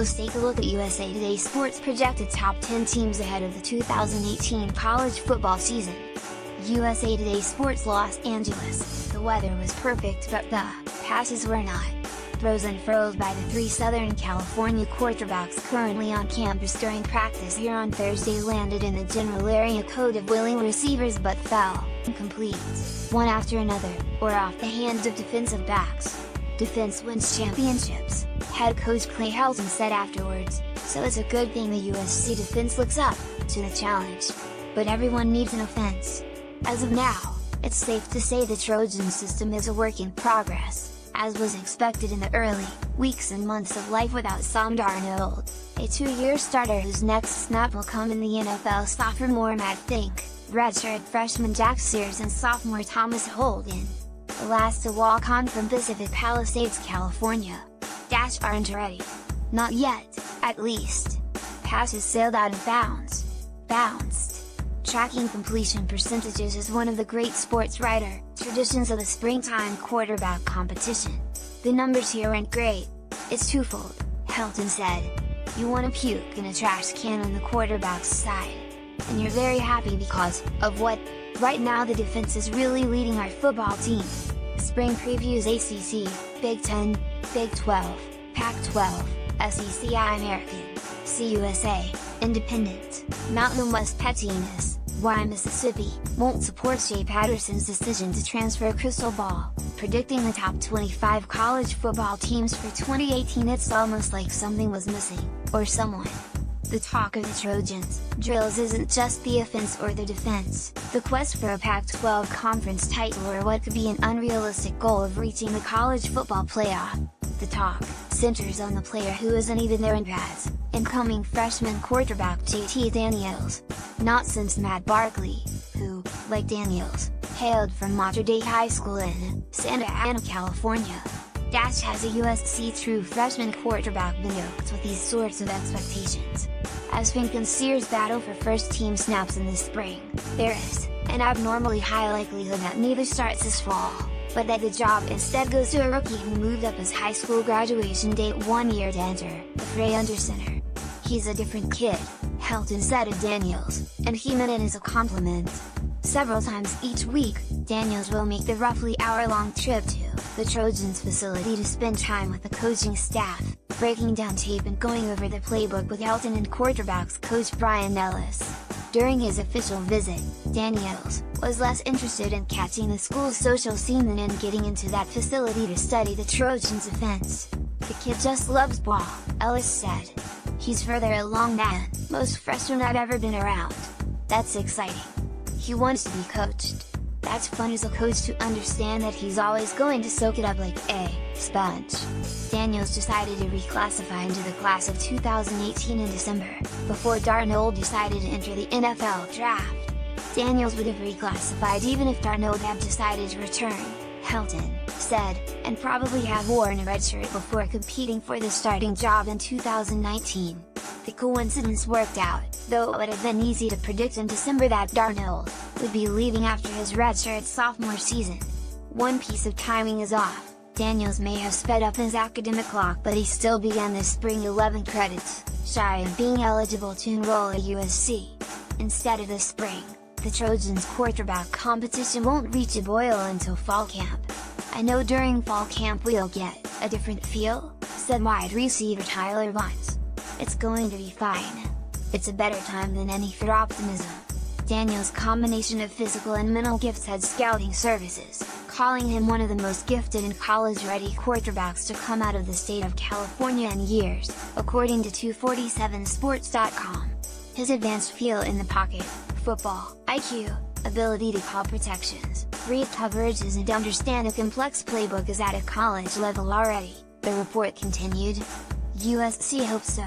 Let's take a look at USA Today Sports' projected top 10 teams ahead of the 2018 college football season. USA Today Sports Los Angeles, the weather was perfect but the passes were not. Throws unfurled by the three Southern California quarterbacks currently on campus during practice here on Thursday landed in the general area code of willing receivers but fell incomplete, one after another, or off the hands of defensive backs. Defense wins championships, head coach Clay Helton said afterwards, so it's a good thing the USC defense looks up to the challenge. But everyone needs an offense. As of now, it's safe to say the Trojan system is a work in progress, as was expected in the early weeks and months of life without Sam Darnold, a two-year starter whose next snap will come in the NFL. Sophomore Matt Fink, redshirt freshman Jack Sears and sophomore Thomas Holden, the last to walk on from Pacific Palisades, California, aren't ready. Not yet, at least. Passes sailed out of bounds. Bounced. Tracking completion percentages is one of the great sports writer traditions of the springtime quarterback competition. The numbers here aren't great. It's twofold, Helton said. You want to puke in a trash can on the quarterback's side. And you're very happy because of what? Right now the defense is really leading our football team. Spring previews: ACC, Big 10, Big 12, Pac-12, SEC American, CUSA, Independent, Mountain West. Pettiness, why Mississippi won't support Shea Patterson's decision to transfer. Crystal ball, predicting the top 25 college football teams for 2018. It's almost like something was missing, or someone. The talk of the Trojans' drills isn't just the offense or the defense, the quest for a Pac-12 conference title or what could be an unrealistic goal of reaching the college football playoff. The talk centers on the player who isn't even there in pads, incoming freshman quarterback JT Daniels. Not since Matt Barkley, who, like Daniels, hailed from Mater Dei High School in Santa Ana, California. Has a USC true freshman quarterback been yoked with these sorts of expectations? As Fink and Sears battle for first-team snaps in the spring, there is an abnormally high likelihood that neither starts this fall, but that the job instead goes to a rookie who moved up his high school graduation date 1 year to enter the fray under center. He's a different kid, Helton said of Daniels, and he meant it as a compliment. Several times each week, Daniels will make the roughly hour-long trip to the Trojans facility to spend time with the coaching staff, breaking down tape and going over the playbook with Helton and quarterbacks coach Brian Ellis. During his official visit, Daniels was less interested in catching the school's social scene than in getting into that facility to study the Trojans' offense. The kid just loves ball, Ellis said. He's further along than most freshmen I've ever been around. That's exciting. He wants to be coached. That's fun as a coach to understand that he's always going to soak it up like a sponge. Daniels decided to reclassify into the class of 2018 in December, before Darnold decided to enter the NFL draft. Daniels would have reclassified even if Darnold had decided to return, Helton said, and probably have worn a red shirt before competing for the starting job in 2019. The coincidence worked out, though it would have been easy to predict in December that Darnold would be leaving after his redshirt sophomore season. One piece of timing is off. Daniels may have sped up his academic clock, but he still began this spring 11 credits shy of being eligible to enroll at USC. Instead of this spring, the Trojans' quarterback competition won't reach a boil until fall camp. I know during fall camp we'll get a different feel, said wide receiver Tyler Vance. It's going to be fine. It's a better time than any for optimism. Daniels' combination of physical and mental gifts had scouting services, calling him one of the most gifted and college-ready quarterbacks to come out of the state of California in years, according to 247sports.com. His advanced feel in the pocket, football IQ, ability to call protections, read coverages and understand a complex playbook is at a college level already, the report continued. USC hopes so.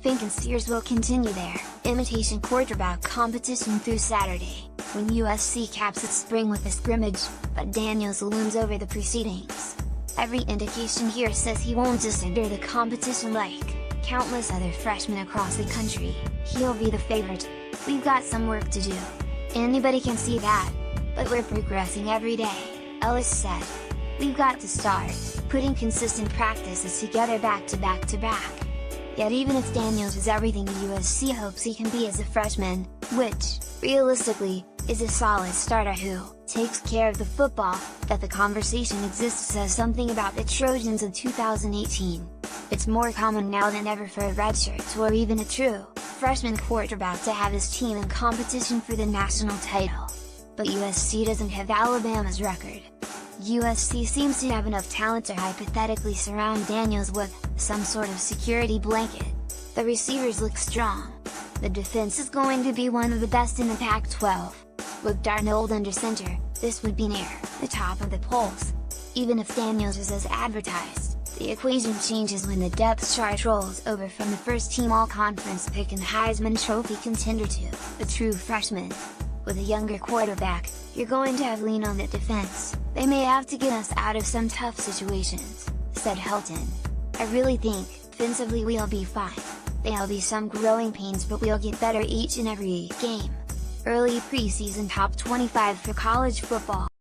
Fink and Sears will continue their imitation quarterback competition through Saturday, when USC caps its spring with a scrimmage, but Daniels looms over the proceedings. Every indication here says he won't just enter the competition like countless other freshmen across the country. He'll be the favorite. We've got some work to do. Anybody can see that. But we're progressing every day, Ellis said. We've got to start putting consistent practices together back to back to back. Yet even if Daniels is everything USC hopes he can be as a freshman, which, realistically, is a solid starter who takes care of the football, that the conversation exists says something about the Trojans of 2018. It's more common now than ever for a redshirt or even a true freshman quarterback to have his team in competition for the national title. But USC doesn't have Alabama's record. USC seems to have enough talent to hypothetically surround Daniels with some sort of security blanket. The receivers look strong. The defense is going to be one of the best in the Pac-12. With Darnold under center, this would be near the top of the polls. Even if Daniels is as advertised, the equation changes when the depth chart rolls over from the first-team all-conference pick and Heisman Trophy contender to a true freshman. With a younger quarterback, you're going to have lean on the defense. They may have to get us out of some tough situations, said Helton. I really think, defensively we'll be fine. There'll be some growing pains but we'll get better each and every game. Early preseason top 25 for college football.